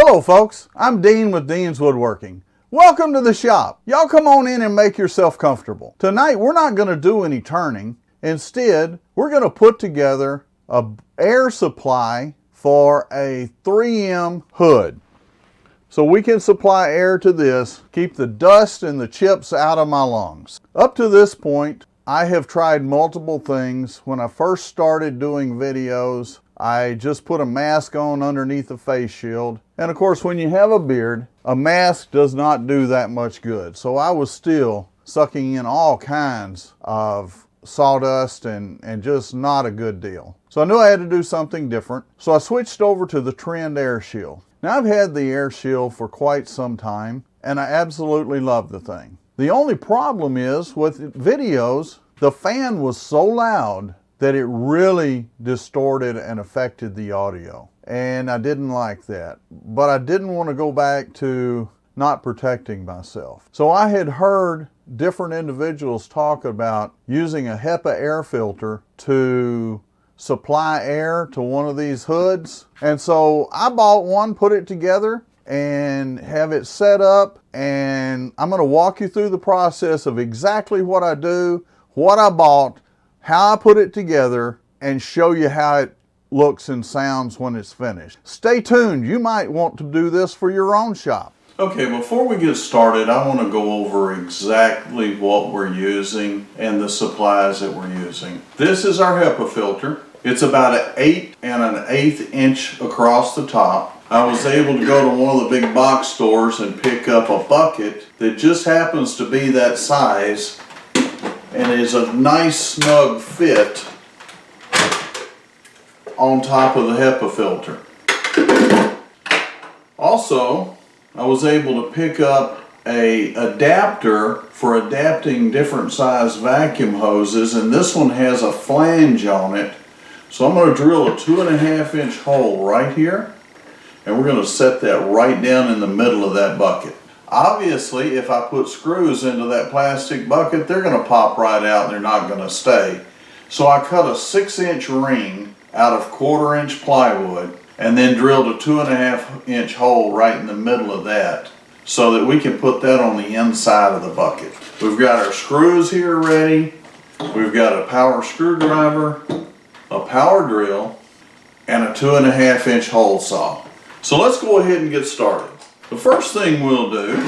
Hello folks, I'm Dean with Dean's Woodworking. Welcome to the shop. Y'all come on in and make yourself comfortable. Tonight we're not going to do any turning. Instead, we're going to put together an air supply for a 3M hood. So we can supply air to this, keep the dust and the chips out of my lungs. Up to this point, I have tried multiple things. When I first started doing videos, I just put a mask on underneath the face shield. And of course, when you have a beard, a mask does not do that much good. So I was still sucking in all kinds of sawdust and just not a good deal. So I knew I had to do something different. So I switched over to the Trend Air Shield. Now I've had the Air Shield for quite some time and I absolutely love the thing. The only problem is with videos, the fan was so loud that it really distorted and affected the audio. And I didn't like that. But I didn't want to go back to not protecting myself. So I had heard different individuals talk about using a Hepa air filter to supply air to one of these hoods. And so I bought one, put it together, and have it set up. And I'm going to walk you through the process of exactly what I do, what I bought, how I put it together, and show you how it looks and sounds when it's finished. Stay tuned. You might want to do this for your own shop. Okay, before we get started, I want to go over exactly what we're using and the supplies that we're using. This is our Hepa filter. It's about an 8 1/8 inch across the top. I was able to go to one of the big box stores and pick up a bucket that just happens to be that size and is a nice snug fit on top of the Hepa filter. Also, I was able to pick up an adapter for adapting different size vacuum hoses, and this one has a flange on it. So I'm going to drill a 2 1/2 inch hole right here, and we're going to set that right down in the middle of that bucket. Obviously, if I put screws into that plastic bucket, they're going to pop right out and they're not going to stay. So I cut a 6-inch ring out of 1/4 inch plywood and then drilled a 2 1/2 inch hole right in the middle of that so that we can put that on the inside of the bucket. We've got our screws here ready. We've got a power screwdriver, a power drill, and a 2 1/2 inch hole saw. So let's go ahead and get started. The first thing we'll do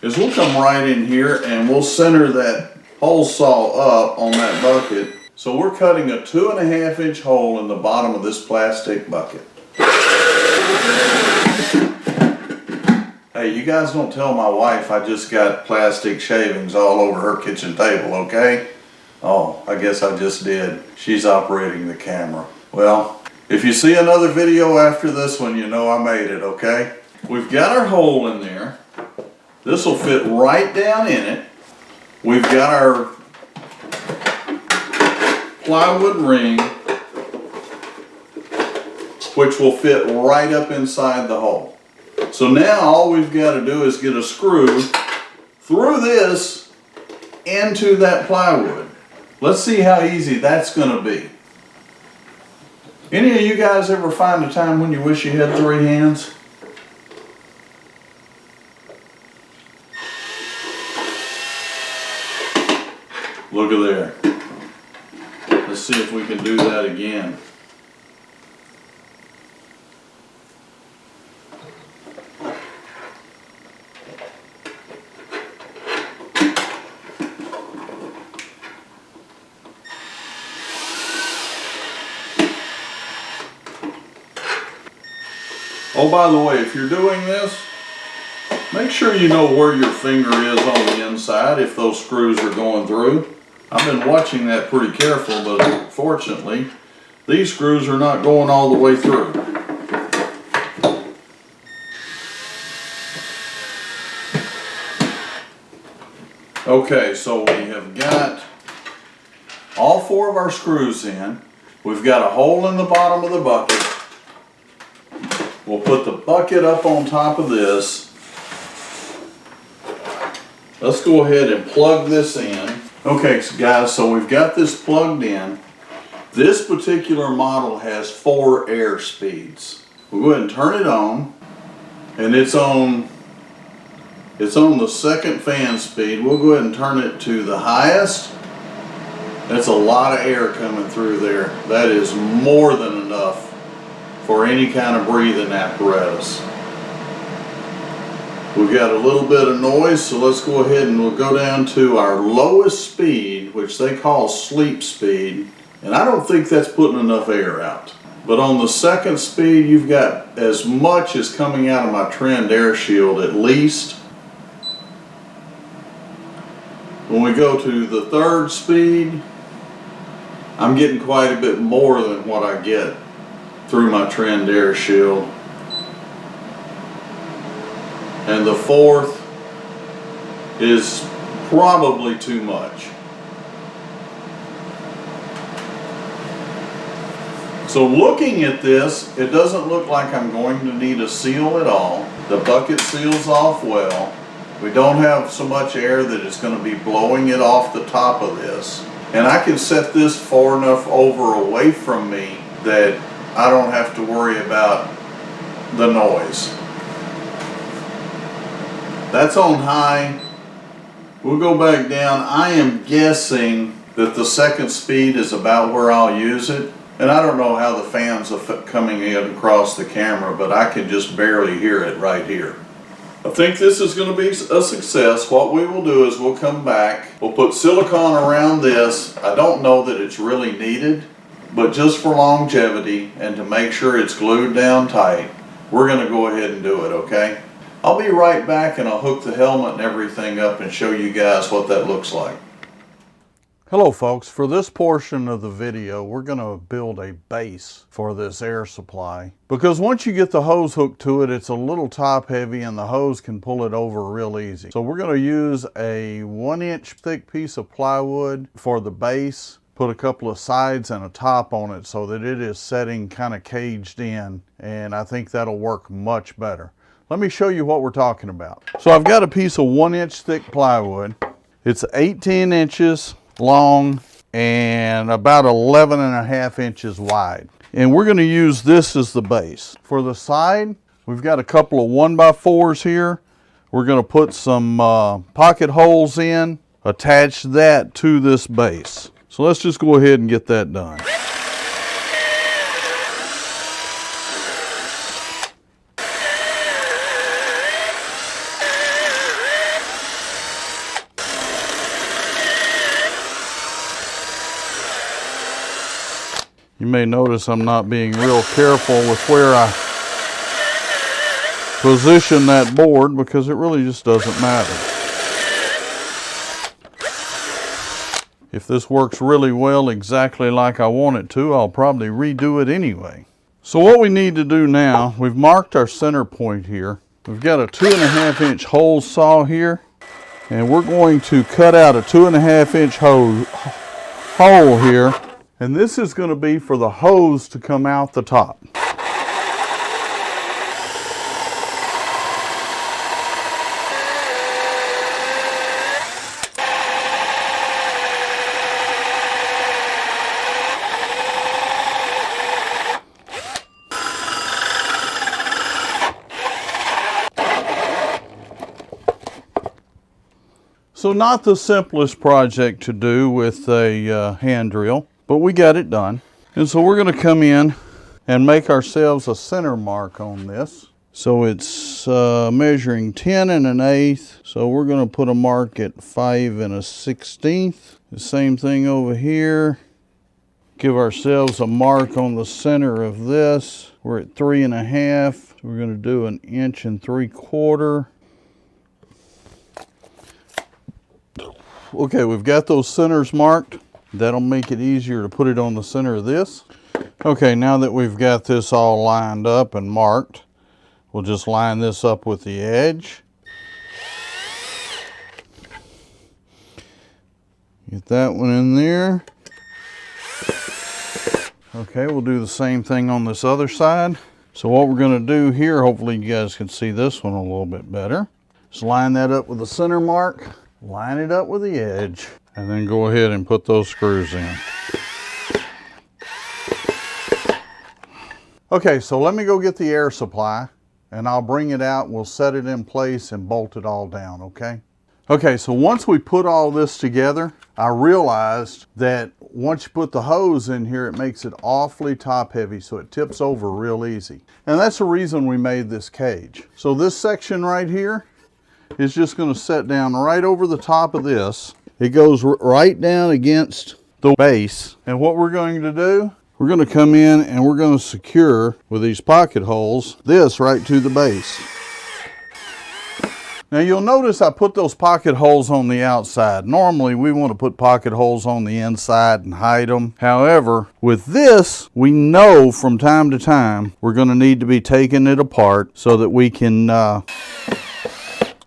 is we'll come right in here and we'll center that hole saw up on that bucket. So we're cutting a 2 1/2 inch hole in the bottom of this plastic bucket. Hey, you guys don't tell my wife I just got plastic shavings all over her kitchen table, okay? Oh, I guess I just did. She's operating the camera. Well, if you see another video after this one, you know I made it, okay? We've got our hole in there. This will fit right down in it. We've got our plywood ring, which will fit right up inside the hole. So now all we've got to do is get a screw through this into that plywood. Let's see how easy that's going to be. Any of you guys ever find a time when you wish you had 3 hands? Look at there. Let's see if we can do that again. Oh, by the way, if you're doing this, make sure you know where your finger is on the inside if those screws are going through. I've been watching that pretty careful, but unfortunately, these screws are not going all the way through. Okay, so we have got all 4 of our screws in. We've got a hole in the bottom of the bucket. We'll put the bucket up on top of this. Let's go ahead and plug this in. Okay guys, so we've got this plugged in. This particular model has 4 air speeds. We'll go ahead and turn it on. and it's on the second fan speed. We'll go ahead and turn it to the highest. That's a lot of air coming through there. That is more than enough for any kind of breathing apparatus. We've got a little bit of noise, so let's go ahead and we'll go down to our lowest speed, which they call sleep speed. And I don't think that's putting enough air out. But on the second speed, you've got as much as coming out of my trend air shield at least. When we go to the third speed, I'm getting quite a bit more than what I get through my trend air shield. And the fourth is probably too much. So looking at this, it doesn't look like I'm going to need a seal at all. The bucket seals off well. We don't have so much air that it's going to be blowing it off the top of this. And I can set this far enough away from me that I don't have to worry about the noise. That's on high. We'll go back down. I am guessing that the second speed is about where I'll use it. And I don't know how the fans are coming in across the camera, but I can just barely hear it right here. I think this is going to be a success. What we will do is we'll come back. We'll put silicone around this. I don't know that it's really needed, but just for longevity and to make sure it's glued down tight, we're going to go ahead and do it, okay? I'll be right back and I'll hook the helmet and everything up and show you guys what that looks like. Hello folks, for this portion of the video we're going to build a base for this air supply, because once you get the hose hooked to it, it's a little top heavy and the hose can pull it over real easy. So we're going to use a 1-inch thick piece of plywood for the base, put a couple of sides and a top on it so that it is setting kind of caged in, and I think that'll work much better. Let me show you what we're talking about. So I've got a piece of 1-inch thick plywood. It's 18 inches long and about 11.5 inches wide. And we're going to use this as the base. For the side, we've got a couple of 1x4s here. We're going to put some pocket holes in, attach that to this base. So let's just go ahead and get that done. You may notice I'm not being real careful with where I position that board because it really just doesn't matter. If this works really well exactly like I want it to, I'll probably redo it anyway. So what we need to do now, we've marked our center point here. We've got a 2.5-inch hole saw here, and we're going to cut out a 2.5-inch hole here. And this is going to be for the hose to come out the top. So not the simplest project to do with a hand drill, but we got it done. And so we're going to come in and make ourselves a center mark on this. So it's measuring 10 1/8. So we're going to put a mark at 5 1/16. The same thing over here. Give ourselves a mark on the center of this. We're at 3 1/2. We're going to do 1 3/4 inches. Okay, we've got those centers marked. That'll make it easier to put it on the center of this. Okay, now that we've got this all lined up and marked, we'll just line this up with the edge. Get that one in there. Okay, we'll do the same thing on this other side. So what we're going to do here, hopefully you guys can see this one a little bit better, is line that up with the center mark, line it up with the edge, and then go ahead and put those screws in. Okay, so let me go get the air supply and I'll bring it out, we'll set it in place and bolt it all down, okay? Okay, so once we put all this together, I realized that once you put the hose in here, it makes it awfully top heavy, so it tips over real easy. And that's the reason we made this cage. So this section right here is just going to set down right over the top of this. It goes right down against the base. And what we're going to do, we're going to come in and we're going to secure with these pocket holes this right to the base. Now you'll notice I put those pocket holes on the outside. Normally we want to put pocket holes on the inside and hide them. However, with this, we know from time to time we're going to need to be taking it apart so that we can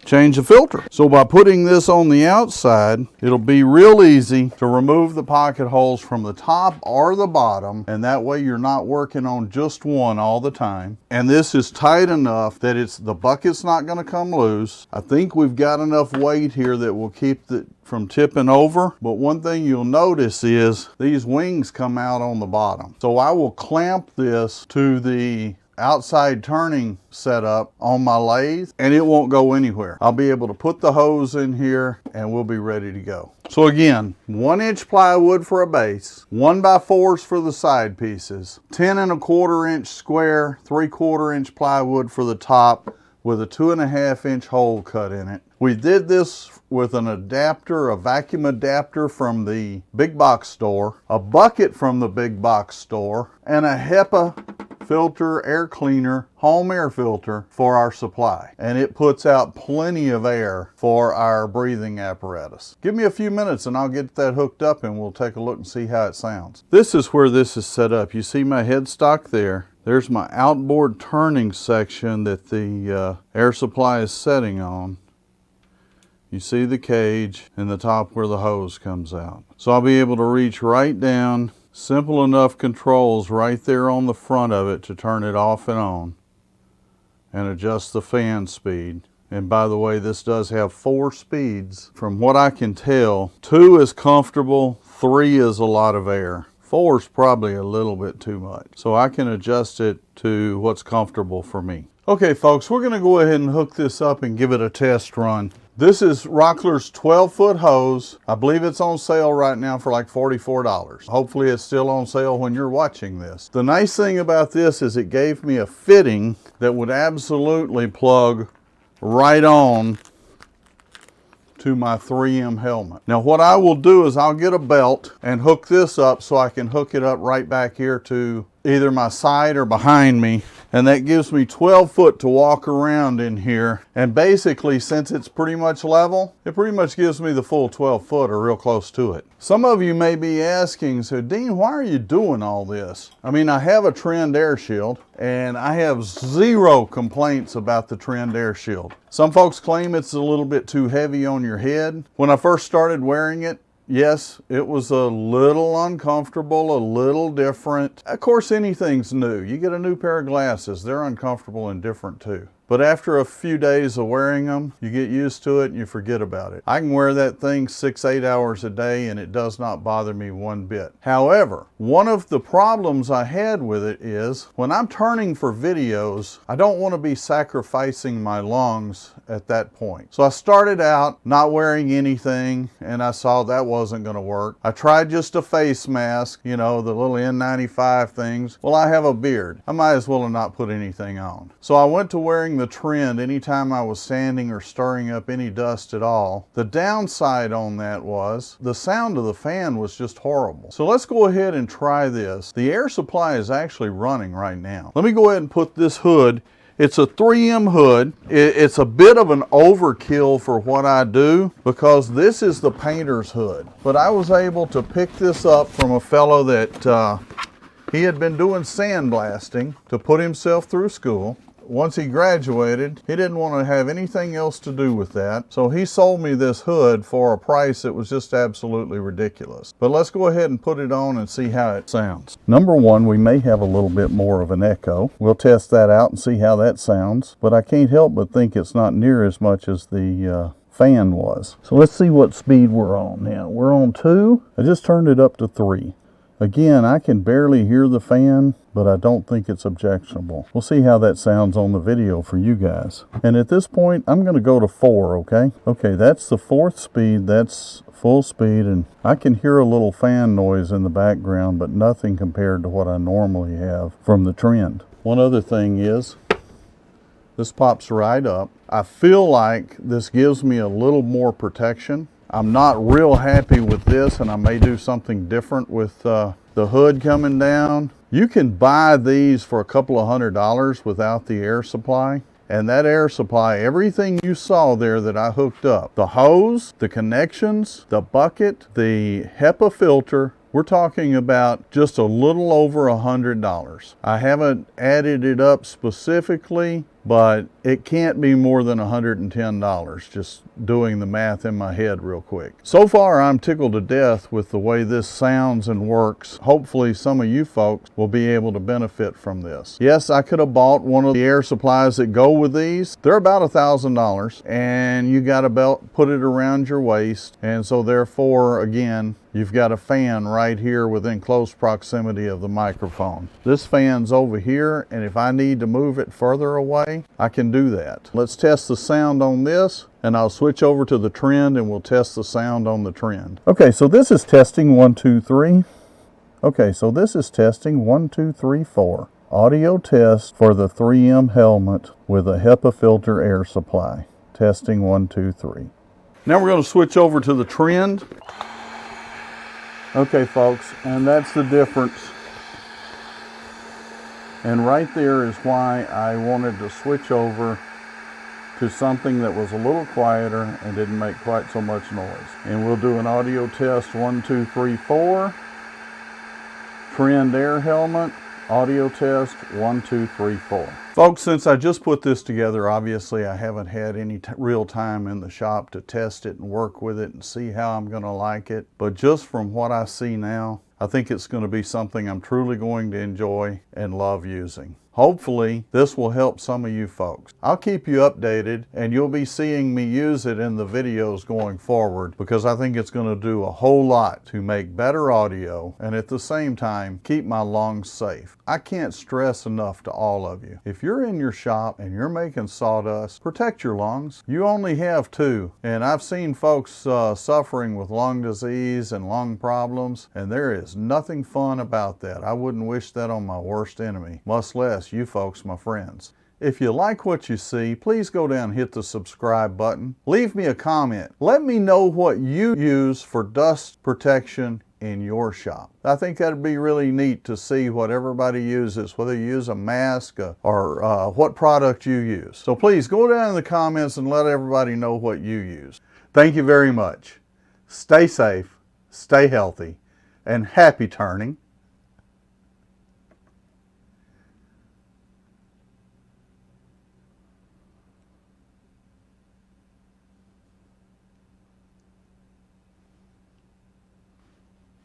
change the filter. So by putting this on the outside, it'll be real easy to remove the pocket holes from the top or the bottom, and that way you're not working on just one all the time. And this is tight enough that the bucket's not going to come loose. I think we've got enough weight here that will keep it from tipping over. But one thing you'll notice is these wings come out on the bottom. So I will clamp this to the outside turning setup on my lathe and it won't go anywhere. I'll be able to put the hose in here and we'll be ready to go. So again, 1-inch plywood for a base, 1x4s for the side pieces, 10 1/4 inch square, 3/4 inch plywood for the top with a 2.5-inch hole cut in it. We did this with an adapter, a vacuum adapter from the big box store, a bucket from the big box store, and a Hepa filter, air cleaner, home air filter for our supply. And it puts out plenty of air for our breathing apparatus. Give me a few minutes and I'll get that hooked up and we'll take a look and see how it sounds. This is where this is set up. You see my headstock there. There's my outboard turning section that the air supply is setting on. You see the cage and the top where the hose comes out. So I'll be able to reach right down, simple enough controls right there on the front of it to turn it off and on and adjust the fan speed. And by the way, this does have 4 speeds. From what I can tell, 2 is comfortable, 3 is a lot of air. 4 is probably a little bit too much. So I can adjust it to what's comfortable for me. Okay folks, we're going to go ahead and hook this up and give it a test run. This is Rockler's 12-foot hose. I believe it's on sale right now for like $44. Hopefully it's still on sale when you're watching this. The nice thing about this is it gave me a fitting that would absolutely plug right on to my 3M helmet. Now what I will do is I'll get a belt and hook this up so I can hook it up right back here to either my side or behind me, and that gives me 12 foot to walk around in here. And basically, since it's pretty much level, it pretty much gives me the full 12 foot or real close to it. Some of you may be asking, so Dean, why are you doing all this? I mean, I have a Trend air shield and I have 0 complaints about the Trend air shield. Some folks claim it's a little bit too heavy on your head. When I first started wearing it, yes, it was a little uncomfortable, a little different. Of course, anything's new. You get a new pair of glasses, they're uncomfortable and different too. But after a few days of wearing them, you get used to it and you forget about it. I can wear that thing 6-8 hours a day and it does not bother me one bit. However, one of the problems I had with it is when I'm turning for videos, I don't want to be sacrificing my lungs at that point. So I started out not wearing anything and I saw that wasn't going to work. I tried just a face mask, you know, the little N95 things. Well, I have a beard. I might as well have not put anything on. So I went to wearing the Trend anytime I was sanding or stirring up any dust at all. The downside on that was the sound of the fan was just horrible. So let's go ahead and try this. The air supply is actually running right now. Let me go ahead and put this hood. It's a 3M hood. It's a bit of an overkill for what I do because this is the painter's hood. But I was able to pick this up from a fellow that he had been doing sandblasting to put himself through school. Once he graduated, he didn't want to have anything else to do with that. So he sold me this hood for a price that was just absolutely ridiculous. But let's go ahead and put it on and see how it sounds. Number one, we may have a little bit more of an echo. We'll test that out and see how that sounds. But I can't help but think it's not near as much as the fan was. So let's see what speed we're on now. We're on 2. I just turned it up to 3. Again, I can barely hear the fan, but I don't think it's objectionable. We'll see how that sounds on the video for you guys. And at this point, I'm going to go to 4, okay? Okay, that's the 4th speed. That's full speed, and I can hear a little fan noise in the background, but nothing compared to what I normally have from the Trend. One other thing is, this pops right up. I feel like this gives me a little more protection. I'm not real happy with this, and I may do something different with the hood coming down. You can buy these for a couple of $100 without the air supply. And that air supply, everything you saw there that I hooked up, the hose, the connections, the bucket, the HEPA filter, we're talking about just a little over $100. I haven't added it up specifically, but it can't be more than $110, just doing the math in my head real quick. So far, I'm tickled to death with the way this sounds and works. Hopefully, some of you folks will be able to benefit from this. Yes, I could have bought one of the air supplies that go with these. They're about $1,000, and you got to put it around your waist, and so therefore, again, you've got a fan right here within close proximity of the microphone. This fan's over here, and if I need to move it further away, I can do that. Let's test the sound on this, and I'll switch over to the Trend and we'll test the sound on the Trend. Okay, so this is testing 1, 2, 3. Okay, so this is testing 1, 2, 3, 4. Audio test for the 3M helmet with a HEPA filter air supply. Testing 1, 2, 3. Now we're going to switch over to the Trend. Okay, folks, and that's the difference. And right there is why I wanted to switch over to something that was a little quieter and didn't make quite so much noise. And we'll do an audio test 1, 2, 3, 4. Trend air helmet. Audio test 1, 2, 3, 4. Folks, since I just put this together, obviously I haven't had any real time in the shop to test it and work with it and see how I'm going to like it. But just from what I see now, I think it's going to be something I'm truly going to enjoy and love using. Hopefully, this will help some of you folks. I'll keep you updated, and you'll be seeing me use it in the videos going forward, because I think it's going to do a whole lot to make better audio and at the same time keep my lungs safe. I can't stress enough to all of you, if you're in your shop and you're making sawdust, protect your lungs. You only have 2, and I've seen folks suffering with lung disease and lung problems, and there is nothing fun about that. I wouldn't wish that on my worst enemy, much less you folks, my friends. If you like what you see, please go down and hit the subscribe button. Leave me a comment. Let me know what you use for dust protection in your shop. I think that'd be really neat to see what everybody uses, whether you use a mask or what product you use. So please go down in the comments and let everybody know what you use. Thank you very much. Stay safe, stay healthy, and happy turning.